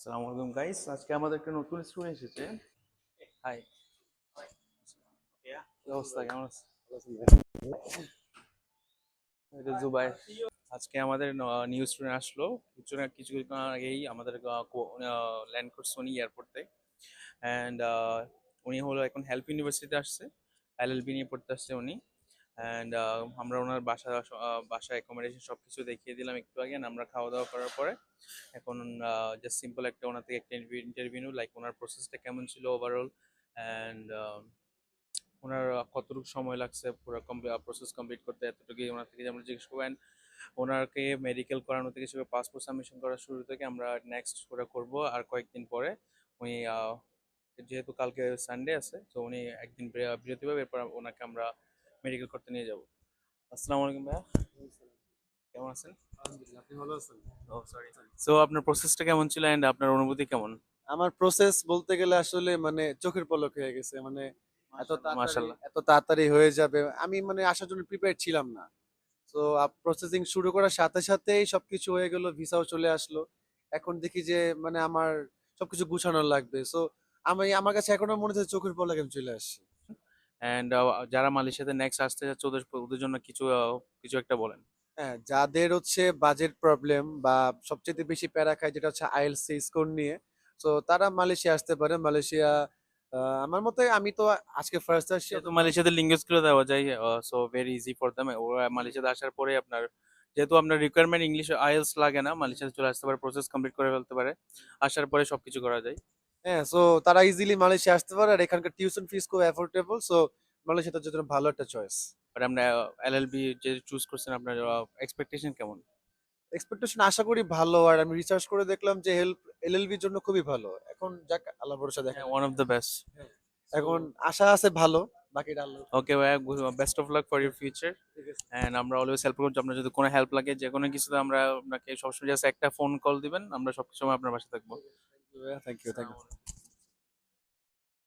আসসালামু আলাইকুম গাইস, আজকে আমাদের একটা নতুন স্টুডেন্ট এসেছে। হাই, কি অবস্থা, কেমন আছেন? এটা জুবাইর। আজকে আমাদের নিউ স্টুডেন্ট আসলো কিছুক্ষণ আগেই আমাদের ল্যান্ড করছে উনি এয়ারপোর্টে। অ্যান্ড উনি হলো এখন হেল্প ইউনিভার্সিটিতে আসছে, এলএলবি নিয়ে পড়তে আসছে উনি। অ্যান্ড আমরা ওনার বাসা অ্যাকোমোডেশন সব কিছু দেখিয়ে দিলাম একটু আগে। And আমরা খাওয়া দাওয়া করার পরে এখন জাস্ট সিম্পল একটা ওনার থেকে একটা ইন্টারভিউ লাইক ওনার প্রসেসটা কেমন ছিল ওভারঅল। অ্যান্ড ওনার কতটুকু সময় লাগছে পুরো প্রসেস কমপ্লিট করতে, এতটুকু ওনার থেকে আমরা জিজ্ঞেস করবো। অ্যান্ড ওনাকে মেডিকেল করানো থেকে হিসেবে পাসপোর্ট সাবমিশন করার শুরু থেকে আমরা নেক্সট ওরা করবো আর কয়েকদিন পরে। উনি যেহেতু কালকে সানডে আছে, তো উনি একদিন বিরতি পাবে, এরপর ওনাকে আমরা মেডিকেল করতে নিয়ে যাব। আসসালামু আলাইকুম ভাইয়া, কেমন আছেন? আলহামদুলিল্লাহ, আপনি ভালো আছেন? ও সরি। সো আপনার প্রসেসটা কেমন ছিল অ্যান্ড আপনার অনুভূতি কেমন? আমার প্রসেস বলতে গেলে আসলে মানে চোখের পলক হয়ে গেছে। মানে মাশাআল্লাহ মাশাআল্লাহ। এত তাড়াতাড়ি হয়ে যাবে আমি মানে আসার জন্য প্রিপেয়ার ছিলাম না। তো প্রসেসিং শুরু করার সাথে সাথেই সবকিছু হয়ে গেল, ভিসাও চলে আসলো। এখন দেখি যে মানে আমার সবকিছু গুছানো লাগবে। সো আমার কাছে এখনো মনে হচ্ছে চোখের পলকে আমি চলে আসছি। অ্যান্ড যারা মালয়েশিয়াতে নেক্সট আসতে যাচ্ছে ওদের ওদের জন্য কিছু কিছু একটা বলেন। হ্যাঁ, যাদের হচ্ছে বাজেট প্রবলেম বা সবচেয়ে বেশি প্যারা খায় যেটা হচ্ছে আইএলটিএস স্কোর নিয়ে, তো তারা মালয়েশিয়া আসতে পারে। মালয়েশিয়া আমার মতে, আমি তো আজকে ফার্স্ট আসছি যেহেতু অত মালয়েশিয়াতে লিঙ্গুয়েজ গুলো দেওয়া যায়, so very easy for them. ওরা মালয়েশিয়াতে আসার পরে আপনার যেহেতু আপনার রিকোয়ারমেন্ট ইংলিশ আইএলস লাগে না, মালয়েশিয়াতে চলে আসতে পারে, প্রসেস কমপ্লিট করে ফেলতে পারে, আসার পরে সবকিছু করা যায়। হ্যাঁ, সো তারা ইজিলি মালয়েশিয়া আসতে পারে। আর এখানকার টিউশন ফিস খুব অ্যাফোর্ডেবল। সো মালয়েশিয়া তার জন্য ভালো একটা চয়েস। বাট আমরা এলএলবি যে চুজ করছেন, আপনার এক্সপেকটেশন কেমন? এক্সপেকটেশন আশা করি ভালো। আর আমি রিসার্চ করে দেখলাম যে এলএলবির জন্য খুবই ভালো। এখন যাক, আল্লাহ ভরসা, দেখা হ্যাঁ, যাক। One of the best. হ্যাঁ, এখন আশা আছে ভালো, বাকিটা আল্লাহ। ওকে ভাইয়া, best of luck for your future. ঠিক আছে। অ্যান্ড আমরা অলওয়েজ হেল্প করবো। আপনার যদি কোনো হেল্প লাগে, যে কোনো কিছুতে আমরা আপনাকে সবসময় জাস্ট একটা ফোন কল দিবেন, আমরা সবসময় আপনার পাশে থাকবো। Thank you, thank you. আসসালামু আলাইকুম।